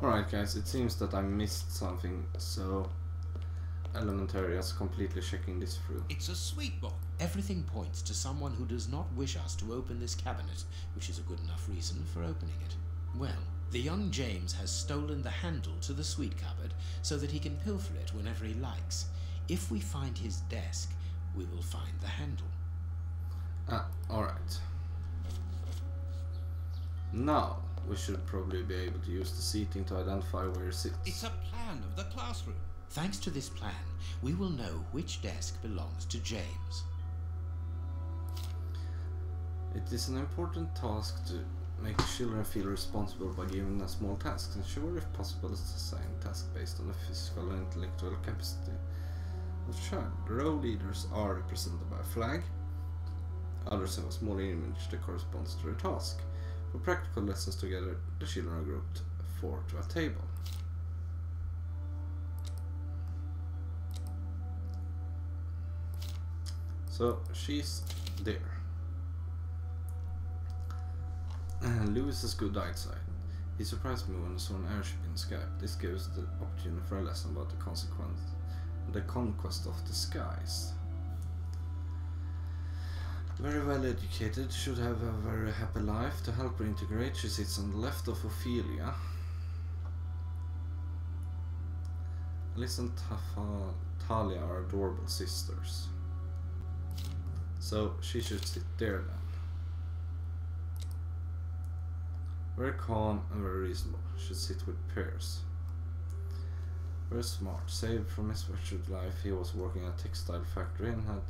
Alright guys, it seems that I missed something so elementary as completely checking this through. It's a sweet box. Everything points to someone who does not wish us to open this cabinet, which is a good enough reason for opening it. Well, the young James has stolen the handle to the sweet cupboard so that he can pilfer it whenever he likes. If we find his desk, we will find the handle. Alright. Now, we should probably be able to use the seating to identify where he sits. It's a plan of the classroom. Thanks to this plan, we will know which desk belongs to James. It is an important task to make children feel responsible by giving them small tasks, and sure, if possible, it's assign tasks based on the physical and intellectual capacity of the child. The row leaders are represented by a flag. Others have a small image that corresponds to their task. For practical lessons together, the children are grouped 4 to a table. So she's there. Lewis has good eyesight. He surprised me when he saw an airship in the sky. This gives the opportunity for a lesson about the conquest of the skies. Very well educated, should have a very happy life. To help her integrate, she sits on the left of Ophelia. Alice and Talia are adorable sisters. So she should sit there then. Very calm and very reasonable. Should sit with Pierce. Very smart. Saved from his wretched life, he was working at a textile factory and had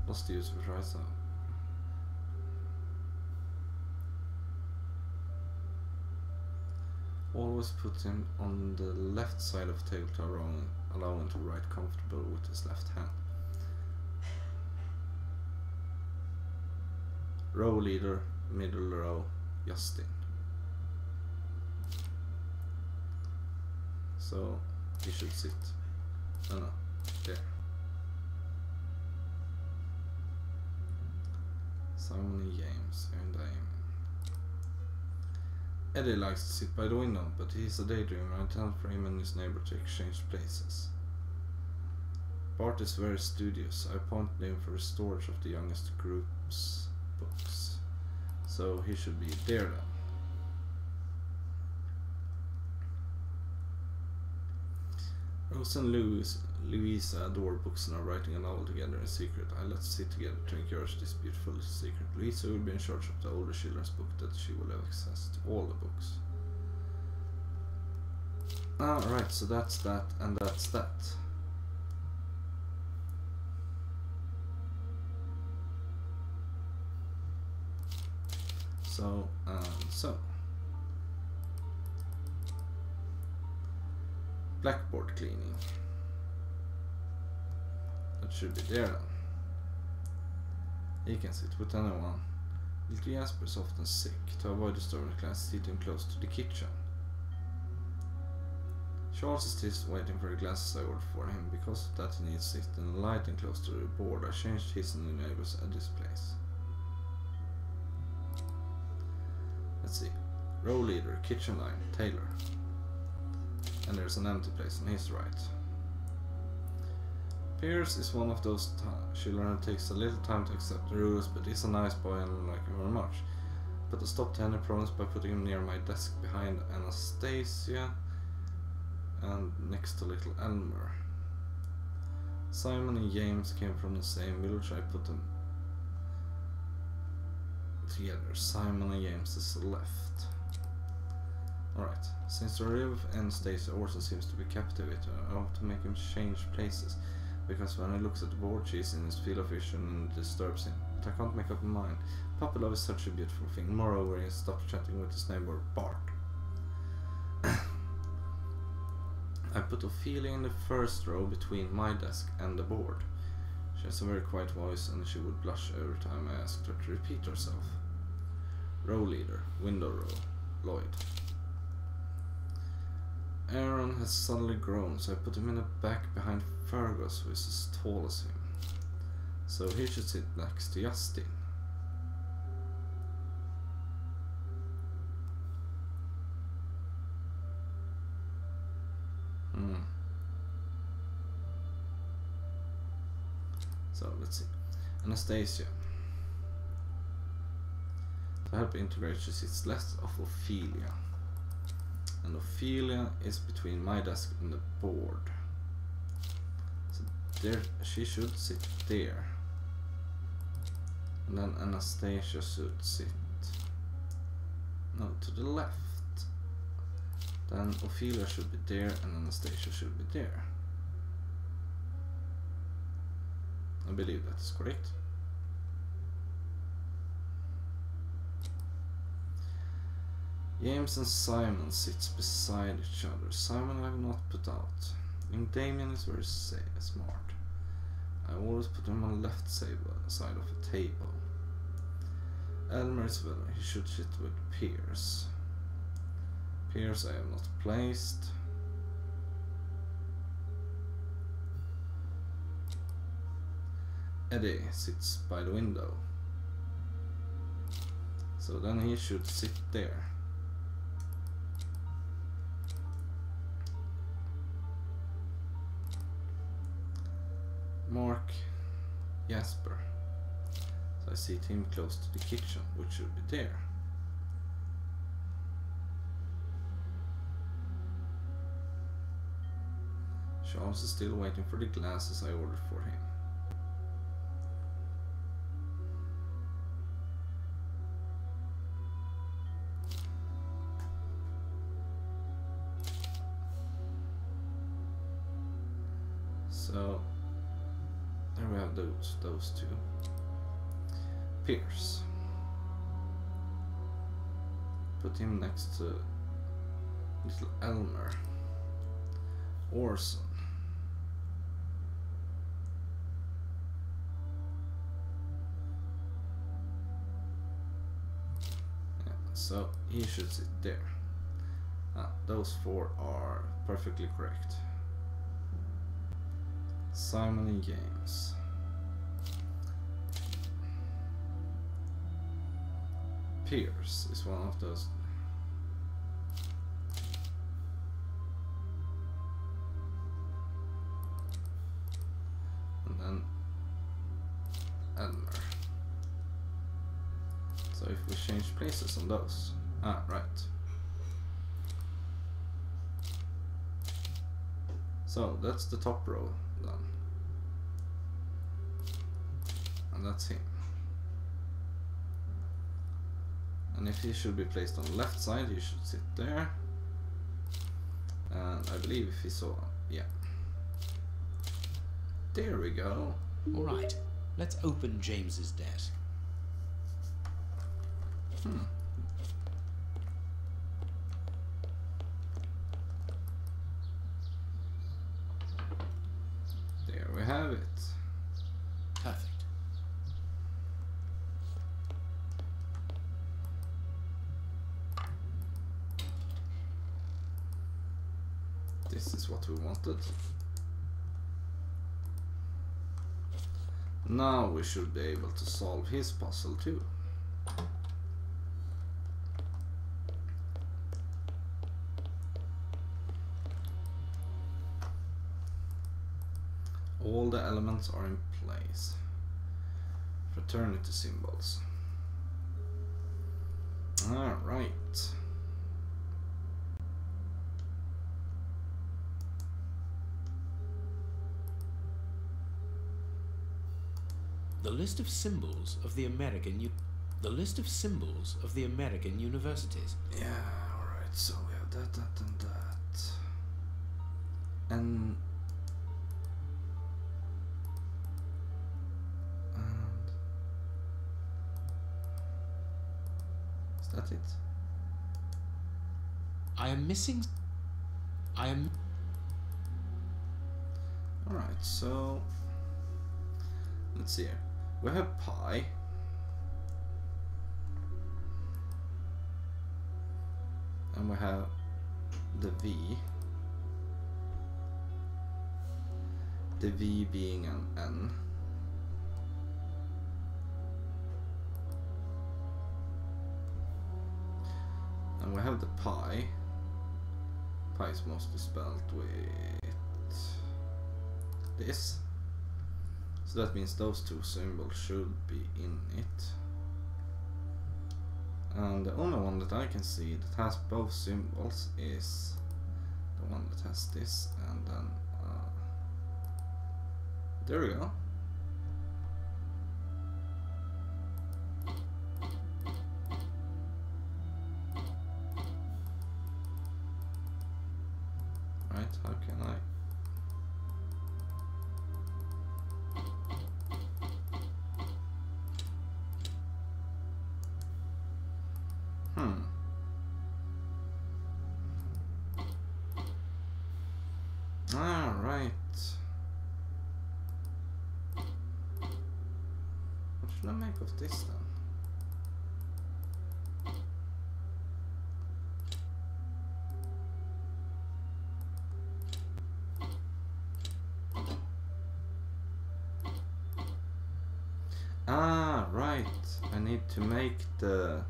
lost the use of his right arm. Always put him on the left side of the table to allow him to write comfortable with his left hand. Row leader, middle row, Justin. So he should sit. No, there. Simon James and Eddie likes to sit by the window, but he's a daydreamer. I tell for him and his neighbor to exchange places. Bart is very studious. I pointed him for the storage of the youngest group's books. So he should be there then. Rose and Louisa adore books and are writing a novel together in secret. I let's sit together to encourage this beautiful secret. Louisa will be in charge of the older children's book, that she will have access to all the books. Alright, so that's that and that's that. So, so. Blackboard cleaning. That should be there then. He can sit with anyone. Little Jasper is often sick. To avoid disturbing the class, sit him close to the kitchen. Charles is still waiting for the glasses I ordered for him. Because of that, he needs to sit in the lighting close to the board. I changed his and the neighbors at this place. Let's see. Row leader, kitchen line, Taylor. And there's an empty place on his right. Pierce is one of those children who takes a little time to accept the rules, but he's a nice boy and I like him very much. Put a stop to any problems by putting him near my desk behind Anastasia and next to little Elmer. Simon and James came from the same village. I put them together. Simon and James is the left. Alright, since the Riv and Stacy also seems to be captivated, I want to make him change places, because when he looks at the board she's in his field of vision and it disturbs him. But I can't make up my mind. Puppy love is such a beautiful thing. Moreover, he stopped chatting with his neighbor Bart. I put Ophelia in the first row between my desk and the board. She has a very quiet voice and she would blush every time I asked her to repeat herself. Row leader, window row, Lloyd. Aaron has suddenly grown, so I put him in the back behind Fergus, who is as tall as him. So he should sit next to Justin. So let's see. Anastasia. To help integrate, she sits left of Ophelia. And Ophelia is between my desk and the board. So there, she should sit there. And then Anastasia should sit, no, to the left. Then Ophelia should be there and Anastasia should be there. I believe that is correct. James and Simon sits beside each other. Simon I have not put out. I think Damien is very smart. I always put him on the left side of a table. Elmer is well, he should sit with Pierce. Pierce I have not placed. Eddie sits by the window. So then he should sit there. Mark Jasper. So I seat him close to the kitchen, which should be there. Charles is still waiting for the glasses I ordered for him. So there we have those two. Pierce. Put him next to little Elmer. Orson. Yeah, so he should sit there. Those four are perfectly correct. Simon and James. Pierce is one of those. And then Elmer. So if we change places on those. Right. So that's the top row done. And that's him. And if he should be placed on the left side, he should sit there. And I believe if he saw, yeah. There we go. All right, let's open James's desk. There we have it. Perfect. This is what we wanted. Now we should be able to solve his puzzle too. All the elements are in place. Fraternity symbols. Alright. The list of symbols of the American universities. Yeah, alright, so we have that, that, and that. And is that it? Alright, so let's see here. We have pi. And we have the V. The V being an N. And we have the pi. Pi is mostly spelled with this. So that means those two symbols should be in it. And the only one that I can see that has both symbols is the one that has this, and then there we go. Right, how can I? Ah, right. What should I make of this then? Ah, right. I need to make the...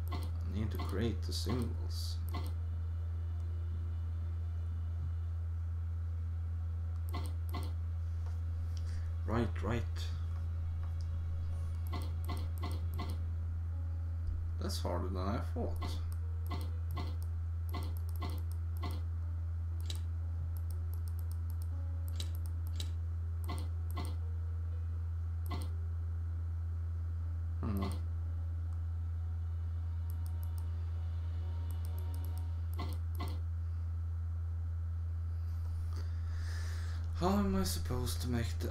I need to create the symbols. Right. That's harder than I thought. How am I supposed to make the...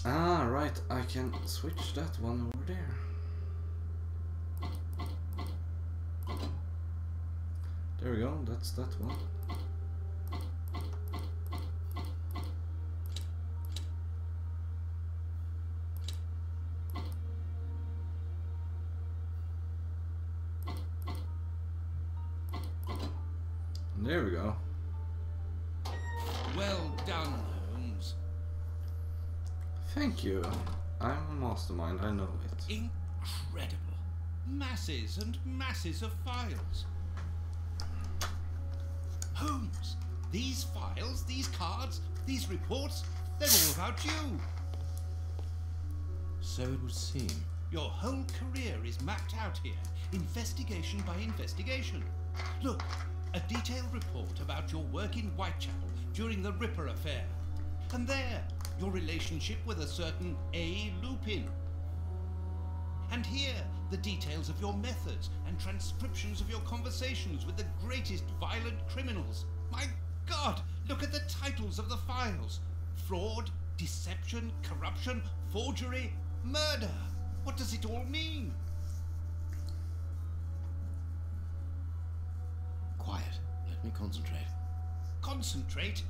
Ah, right, I can switch that one over there. There we go, that's that one. And there we go. Well done, Holmes. Thank you. I'm a mastermind, I know it. Incredible. Masses and masses of files. Holmes, these files, these cards, these reports, they're all about you. So it would seem. Your whole career is mapped out here, investigation by investigation. Look, a detailed report about your work in Whitechapel during the Ripper affair. And there, your relationship with a certain A. Lupin. And here, the details of your methods and transcriptions of your conversations with the greatest violent criminals. My God, look at the titles of the files. Fraud, deception, corruption, forgery, murder. What does it all mean? Quiet. Let me concentrate. Concentrate?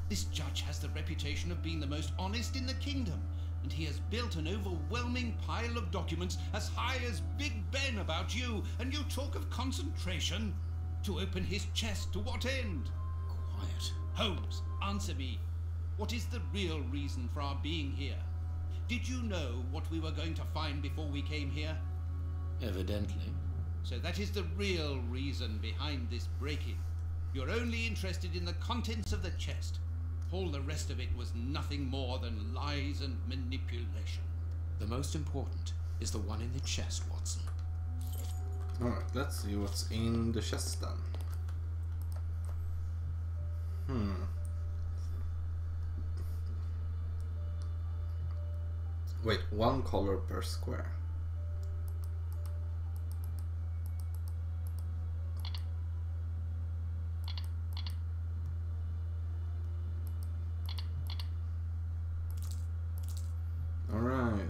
This judge has the reputation of being the most honest in the kingdom, and he has built an overwhelming pile of documents as high as Big Ben about you, and you talk of concentration? To open his chest to what end? Quiet. Holmes, answer me. What is the real reason for our being here? Did you know what we were going to find before we came here? Evidently. So that is the real reason behind this break-in. You're only interested in the contents of the chest. All the rest of it was nothing more than lies and manipulation. The most important is the one in the chest, Watson. Alright, let's see what's in the chest then. Wait, one color per square. Alright.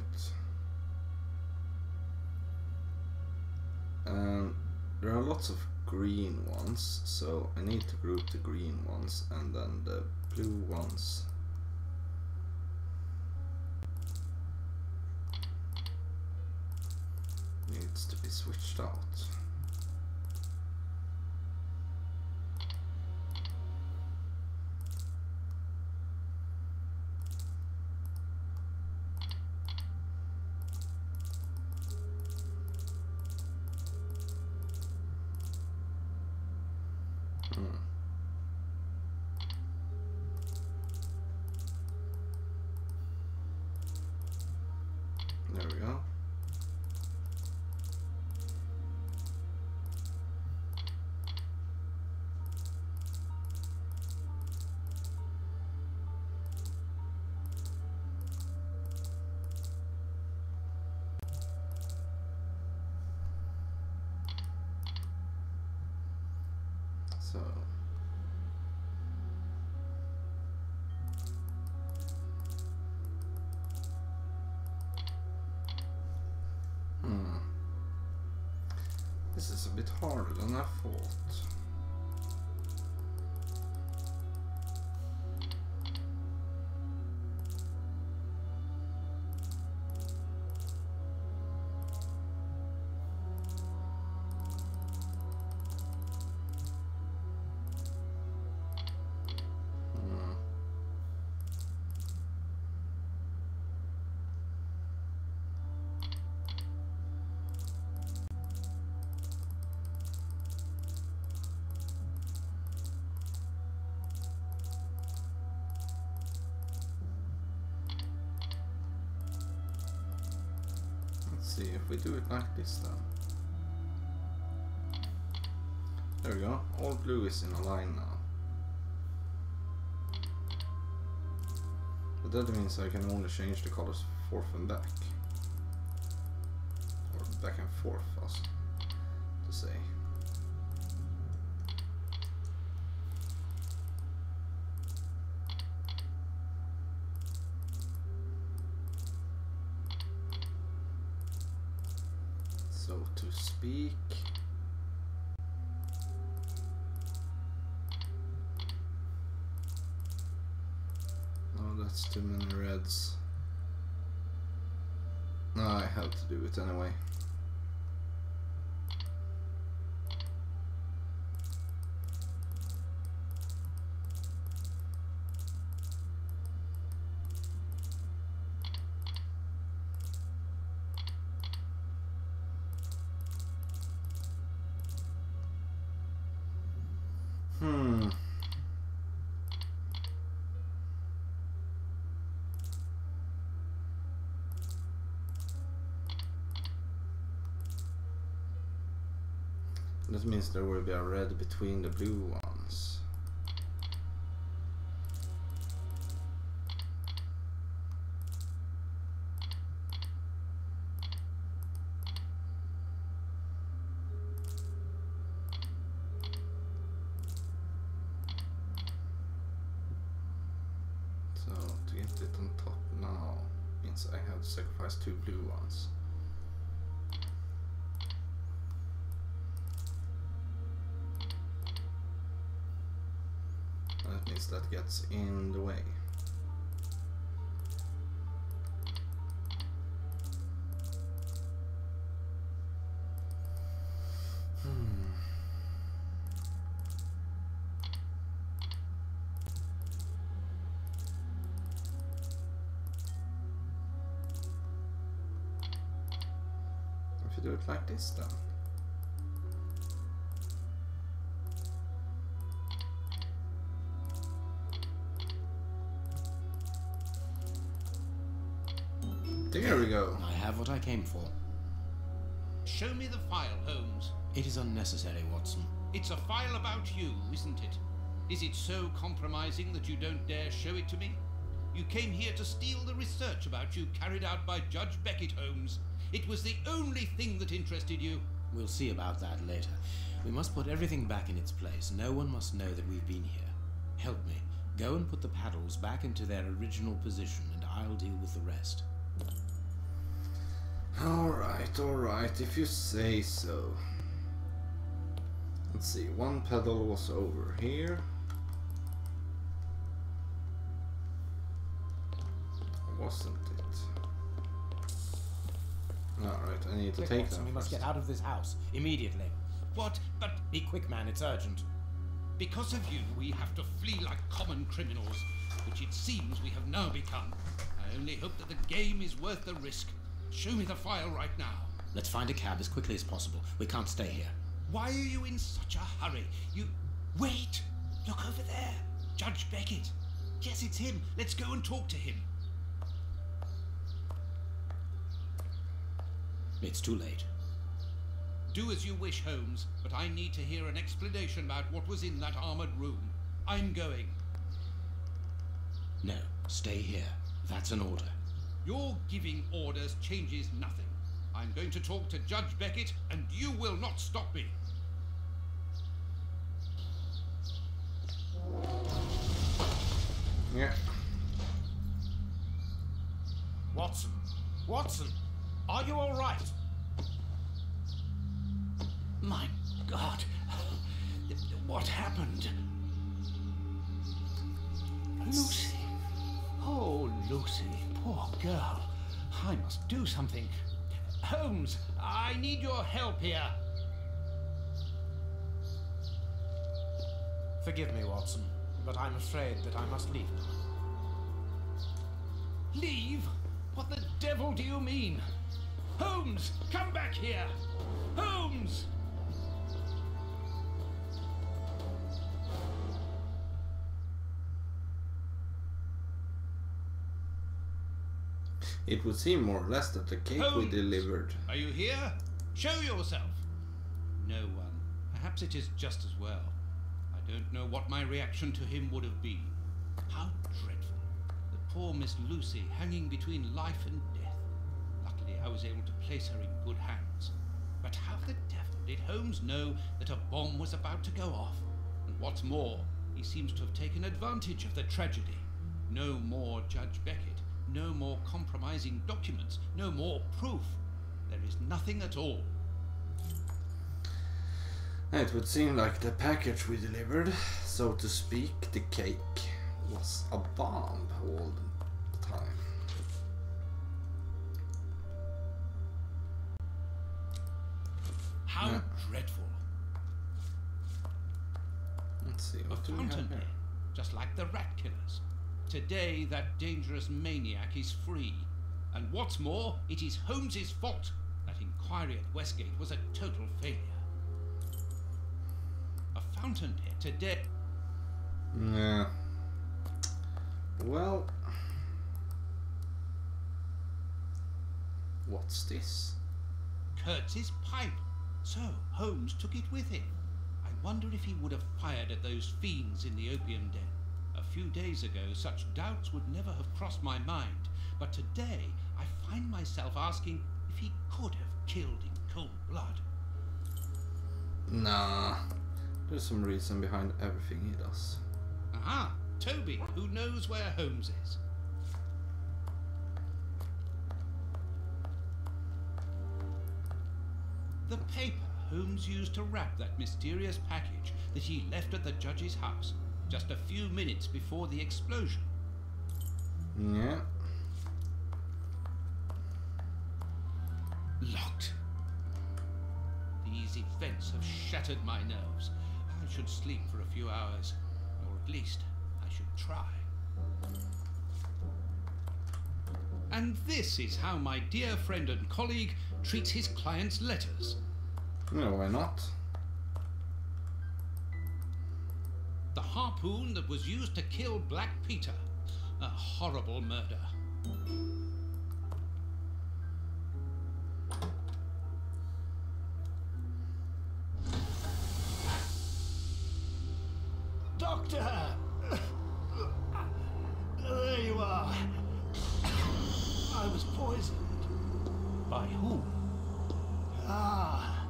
There are lots of green ones, so I need to group the green ones and then the blue ones. Needs to be switched out. So. This is a bit harder than I thought. See if we do it like this then. There we go, all blue is in a line now. But that means I can only change the colors forth and back. Or back and forth, as to say. So to speak. Oh, that's too many reds. No, I have to do it anyway. That means there will be a red between the blue ones. So to get it on top now means I have to sacrifice 2 blue ones. That means that gets in the way. If you do it like this then. There we go. I have what I came for. Show me the file, Holmes. It is unnecessary, Watson. It's a file about you, isn't it? Is it so compromising that you don't dare show it to me? You came here to steal the research about you carried out by Judge Beckett, Holmes. It was the only thing that interested you. We'll see about that later. We must put everything back in its place. No one must know that we've been here. Help me. Go and put the paddles back into their original position, and I'll deal with the rest. Alright, if you say so. Let's see, one pedal was over here. Wasn't it? Alright, I need to Quick, take Watson, them we must first. get out of this house immediately. What? But Be quick, man, it's urgent. because of you, we have to flee like common criminals, which it seems we have now become. I only hope that the game is worth the risk. Show me the file right now. Let's find a cab as quickly as possible. We can't stay here. Why are you in such a hurry? You... Wait! Look over there. Judge Beckett. Yes, it's him. Let's go and talk to him. It's too late. Do as you wish, Holmes, but I need to hear an explanation about what was in that armored room. I'm going. No, stay here. That's an order. Your giving orders changes nothing. I'm going to talk to Judge Beckett, and you will not stop me. Yeah. Watson! Watson! Are you all right? My God! What happened? Lucy! Oh, Lucy, poor girl. I must do something. Holmes, I need your help here. Forgive me, Watson, but I'm afraid that I must leave now. Leave? What the devil do you mean? Holmes, come back here! Holmes! It would seem more or less that the cake we Holmes, delivered. Are you here? Show yourself. No one. Perhaps it is just as well. I don't know what my reaction to him would have been. How dreadful. The poor Miss Lucy hanging between life and death. Luckily I was able to place her in good hands. But how the devil did Holmes know that a bomb was about to go off? And what's more, he seems to have taken advantage of the tragedy. No more Judge Beckett. No more compromising documents. No more proof. There is nothing at all. It would seem like the package we delivered, so to speak, the cake, was a bomb all the time. How dreadful. Let's see, A what do we have fountainhead, here? just like the rat killers. Today that dangerous maniac is free. And what's more, it is Holmes's fault. That inquiry at Westgate was a total failure. A fountainhead today. Yeah. Well, what's this? Kurtz's pipe. So Holmes took it with him. I wonder if he would have fired at those fiends in the opium den. A few days ago, such doubts would never have crossed my mind. But today, I find myself asking if he could have killed in cold blood. Nah, there's some reason behind everything he does. Aha! Toby, who knows where Holmes is. The paper Holmes used to wrap that mysterious package that he left at the judge's house just a few minutes before the explosion. Yeah. Locked. These events have shattered my nerves. I should sleep for a few hours, or at least I should try. And this is how my dear friend and colleague treats his clients' letters. No, why not? The harpoon that was used to kill Black Peter. A horrible murder. Doctor! There you are. I was poisoned. By whom? Ah,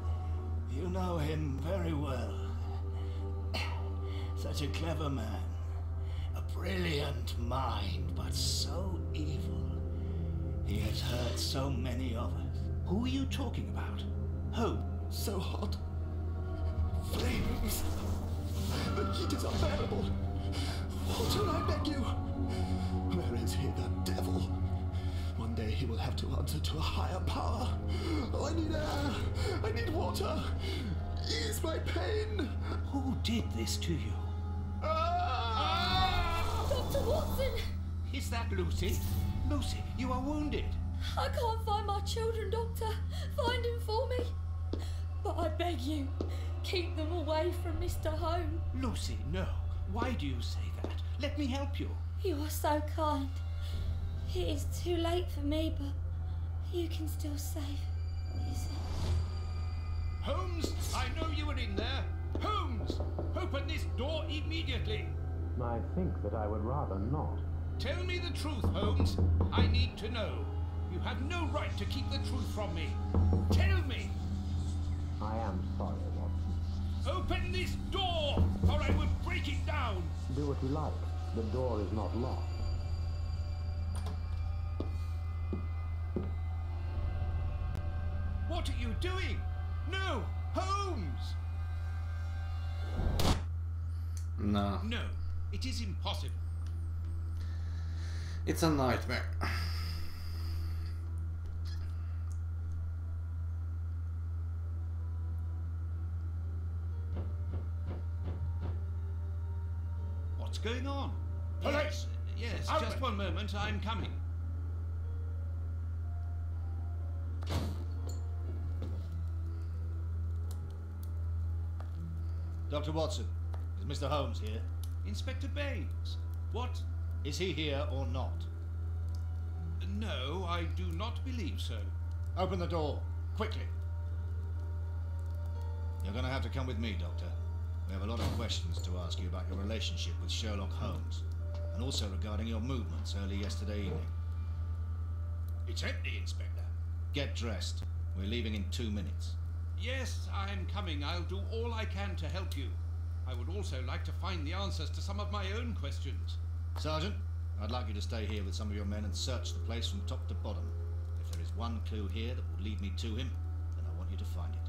you know him very well. Such a clever man. A brilliant mind, but so evil. He has hurt so many of us. Who are you talking about? Holmes. So hot. Flames. The heat is unbearable. Walter, I beg you. Where is he, the devil? One day he will have to answer to a higher power. Oh, I need air. I need water. Ease my pain. Who did this to you? Dr. Watson! Is that Lucy? Lucy, you are wounded. I can't find my children, Doctor. Find them for me. But I beg you, keep them away from Mr. Holmes. Lucy, no. Why do you say that? Let me help you. You are so kind. It is too late for me, but you can still save. Holmes, I know you were in there. Holmes, open this door immediately. I think that I would rather not. Tell me the truth, Holmes. I need to know. You have no right to keep the truth from me. Tell me. I am sorry, Watson. Open this door, or I will break it down. Do what you like. The door is not locked. What are you doing? No! Holmes! No. No, it is impossible. It's a nightmare. What's going on? Police! Yes, Open! just one moment, I'm coming. Dr. Watson, is Mr. Holmes here? Inspector Baines, what? Is he here or not? No, I do not believe so. Open the door, quickly. You're going to have to come with me, Doctor. We have a lot of questions to ask you about your relationship with Sherlock Holmes, and also regarding your movements early yesterday evening. It's empty, Inspector. Get dressed. We're leaving in 2 minutes. Yes, I'm coming. I'll do all I can to help you. I would also like to find the answers to some of my own questions. Sergeant, I'd like you to stay here with some of your men and search the place from top to bottom. If there is one clue here that will lead me to him, then I want you to find it.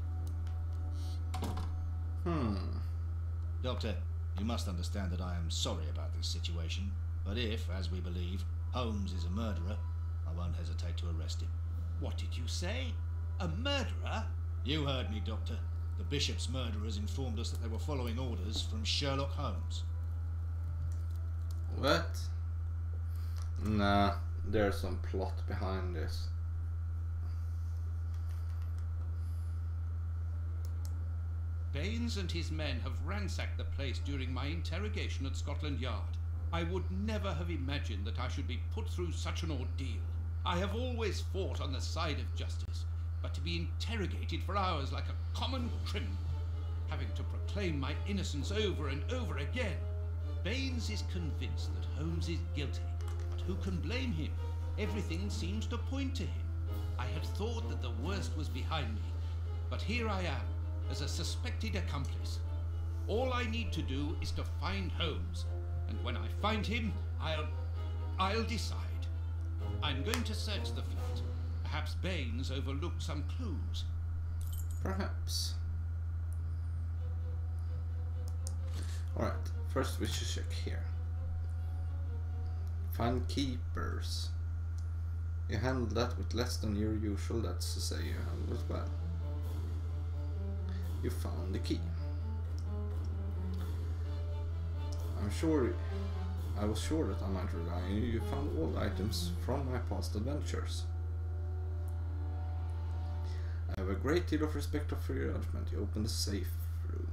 Doctor, you must understand that I am sorry about this situation, but if, as we believe, Holmes is a murderer, I won't hesitate to arrest him. What did you say? A murderer? You heard me, Doctor. The Bishop's murderers informed us that they were following orders from Sherlock Holmes. What? Nah, there's some plot behind this. Baines and his men have ransacked the place during my interrogation at Scotland Yard. I would never have imagined that I should be put through such an ordeal. I have always fought on the side of justice, but to be interrogated for hours like a common criminal, having to proclaim my innocence over and over again. Baines is convinced that Holmes is guilty, but who can blame him? Everything seems to point to him. I had thought that the worst was behind me, but here I am, as a suspected accomplice. All I need to do is to find Holmes, and when I find him, I'll decide. I'm going to search the flat. Perhaps Baines overlooked some clues. Perhaps. Alright, first we should check here. Find keepers. You handle that with less than your usual, that's to say you handle it well. You found the key. I was sure that I might rely on you. You found all the items from my past adventures. I have a great deal of respect for your judgment. You opened the safe room.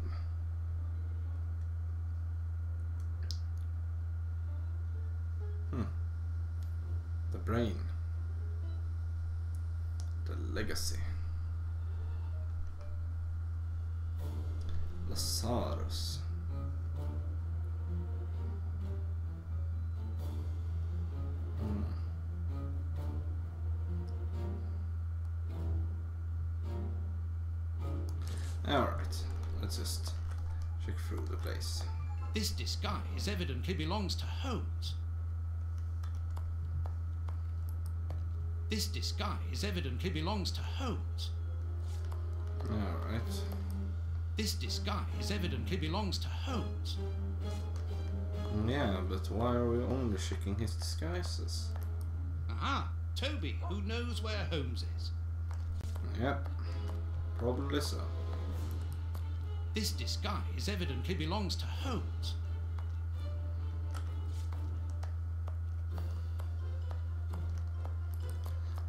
The brain. The legacy. Lazarus. Alright, let's just check through the place. This disguise evidently belongs to Holmes. This disguise evidently belongs to Holmes. Alright. This disguise evidently belongs to Holmes. Yeah, but why are we only checking his disguises? Aha! Toby, who knows where Holmes is. Yep, probably so. This disguise evidently belongs to Holmes.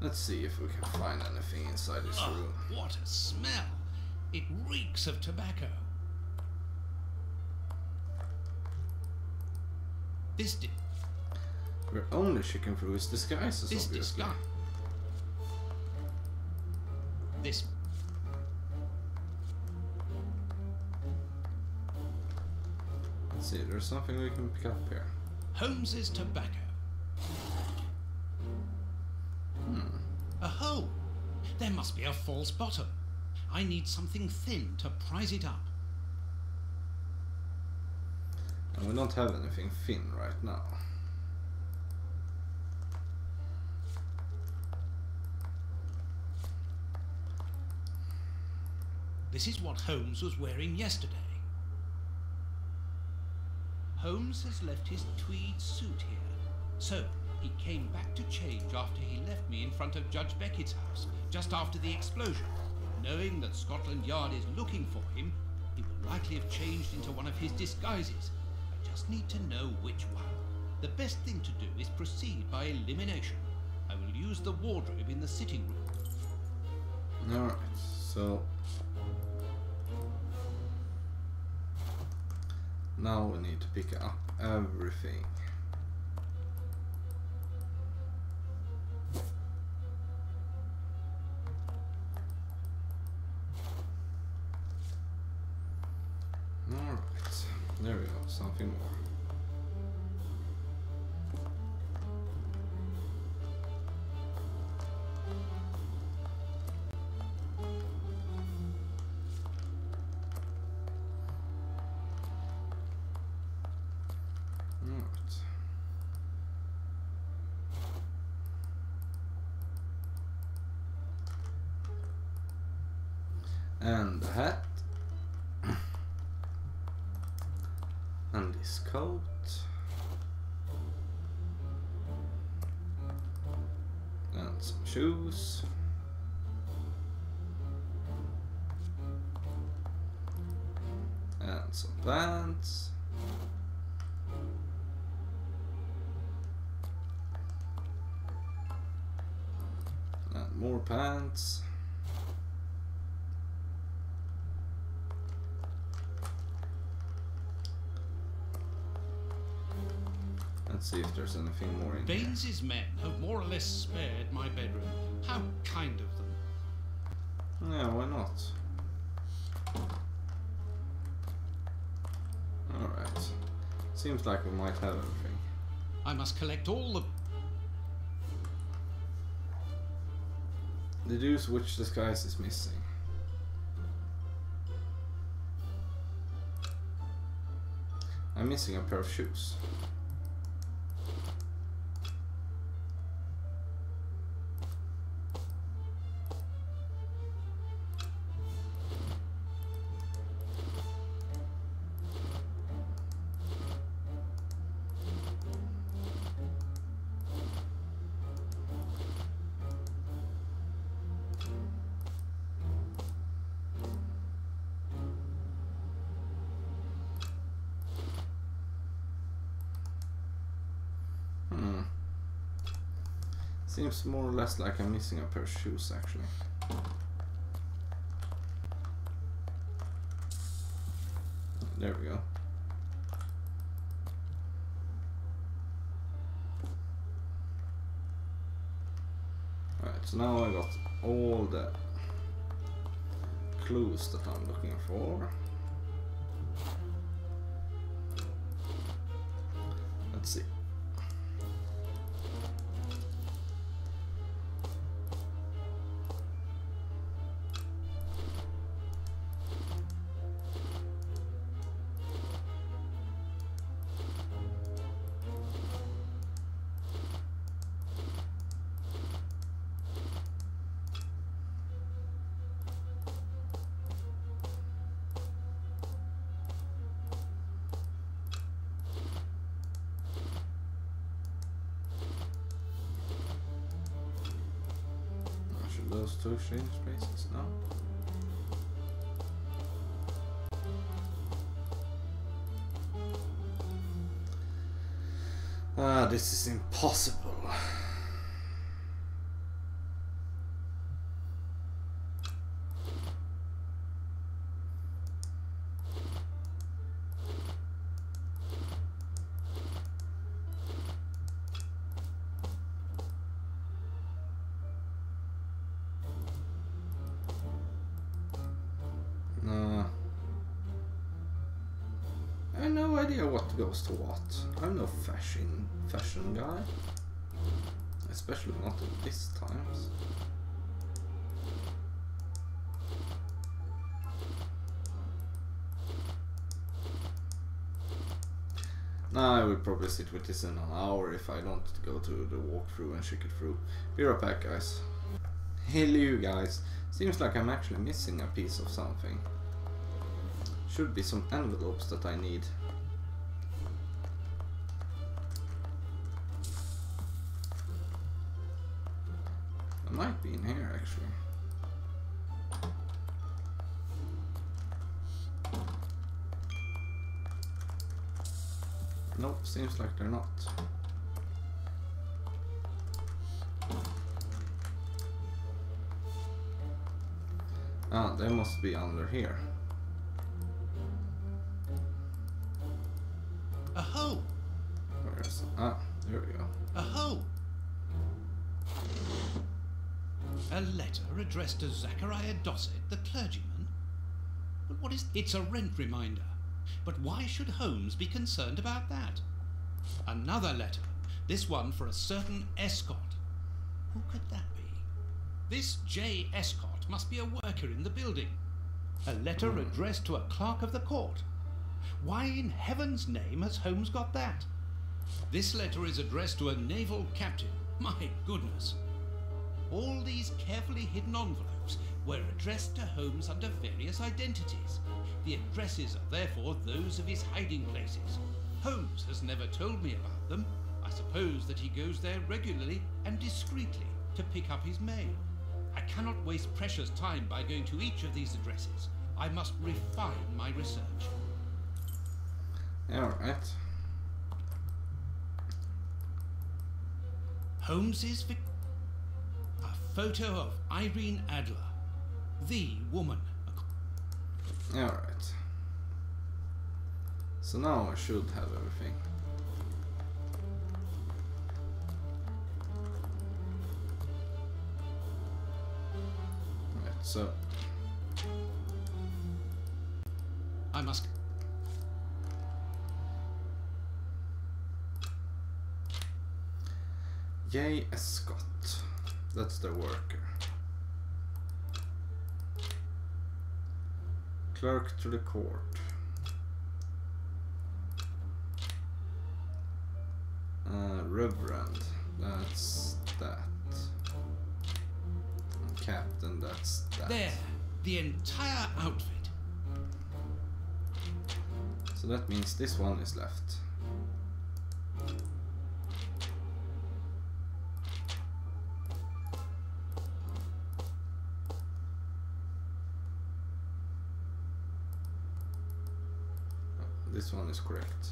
Let's see if we can find anything inside this room. What a smell! It reeks of tobacco. We're only checking through his disguises, This obviously. disguise. This. Let's see, there's something we can pick up here. Holmes's tobacco. A hole. There must be a false bottom. I need something thin to prise it up. And we don't have anything thin right now. This is what Holmes was wearing yesterday. Holmes has left his tweed suit here, so he came back to change after he left me in front of Judge Beckett's house, just after the explosion. Knowing that Scotland Yard is looking for him, he will likely have changed into one of his disguises. I just need to know which one. The best thing to do is proceed by elimination. I will use the wardrobe in the sitting room. Alright, so now we need to pick up everything. Alright, there we go, something more. And the hat, and this coat, and some shoes, and some pants, and more pants. Let's see if there's anything more in here. Baines's men have more or less spared my bedroom. How kind of them. Yeah, why not? Alright. Seems like we might have everything. I must collect all the... Deduce which disguise is missing. I'm missing a pair of shoes. Seems more or less like I'm missing a pair of shoes, actually. There we go. Alright, so now I got all the clues that I'm looking for. Let's see. Those two change spaces now. Ah, this is impossible. I have no idea what goes to what. I'm no fashion guy. Especially not at these times. Nah, I will probably sit with this in an hour if I don't go to the walkthrough and check it through. Be right back, guys. Hello, you guys. Seems like I'm actually missing a piece of something. Should be some envelopes that I need. It might be in here, actually. Nope, seems like they're not. Ah, they must be under here. Aho! Where is it? Ah, there we go. Aho! A letter addressed to Zachariah Dossett, the clergyman? But what is... It's a rent reminder. But why should Holmes be concerned about that? Another letter. This one for a certain Escott. Who could that be? This J. Escott must be a worker in the building. A letter addressed to a clerk of the court. Why in heaven's name has Holmes got that? This letter is addressed to a naval captain. My goodness. All these carefully hidden envelopes were addressed to Holmes under various identities. The addresses are therefore those of his hiding places. Holmes has never told me about them. I suppose that he goes there regularly and discreetly to pick up his mail. I cannot waste precious time by going to each of these addresses. I must refine my research. Alright. Holmes's a photo of Irene Adler, the woman. Alright. So now I should have everything. Right, so I must... J. Scott. That's the worker. Clerk to the court. Reverend. That's that. And Captain. That's that. There, the entire outfit. So that means this one is left. This one is correct.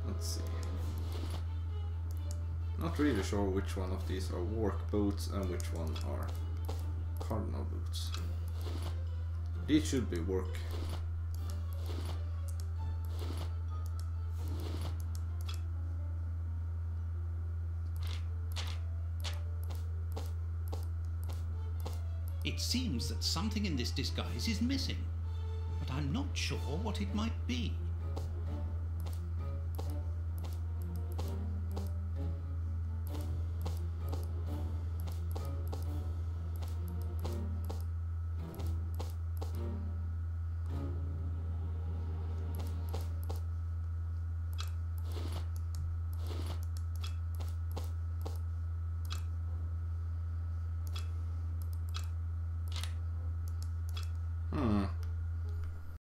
Let's see. Not really sure which one of these are work boots and which one are cardinal boots. These should be work. It seems that something in this disguise is missing, but I'm not sure what it might be.